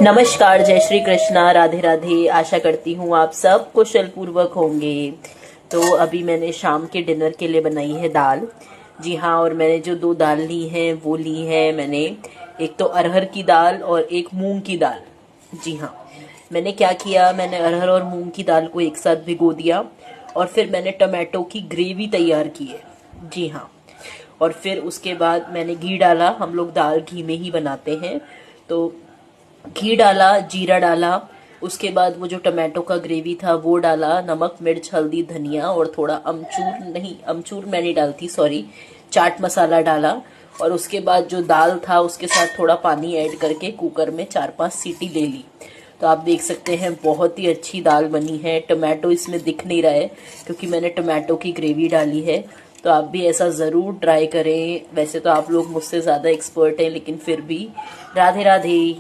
नमस्कार, जय श्री कृष्णा, राधे राधे। आशा करती हूँ आप सब कुशल पूर्वक होंगे। तो अभी मैंने शाम के डिनर के लिए बनाई है दाल। जी हाँ, और मैंने जो दो दाल ली है वो ली है मैंने, एक तो अरहर की दाल और एक मूंग की दाल। जी हाँ, मैंने क्या किया, मैंने अरहर और मूंग की दाल को एक साथ भिगो दिया और फिर मैंने टमाटो की ग्रेवी तैयार की है। जी हाँ, और फिर उसके बाद मैंने घी डाला। हम लोग दाल घी में ही बनाते हैं, तो घी डाला, जीरा डाला, उसके बाद वो जो टमाटो का ग्रेवी था वो डाला, नमक मिर्च हल्दी धनिया और थोड़ा अमचूर, नहीं अमचूर मैं नहीं डालती, सॉरी, चाट मसाला डाला। और उसके बाद जो दाल था उसके साथ थोड़ा पानी ऐड करके कुकर में 4-5 सीटी ले ली। तो आप देख सकते हैं बहुत ही अच्छी दाल बनी है। टमाटो इसमें दिख नहीं रहा है क्योंकि मैंने टमाटो की ग्रेवी डाली है। तो आप भी ऐसा ज़रूर ट्राई करें। वैसे तो आप लोग मुझसे ज़्यादा एक्सपर्ट हैं, लेकिन फिर भी राधे राधे।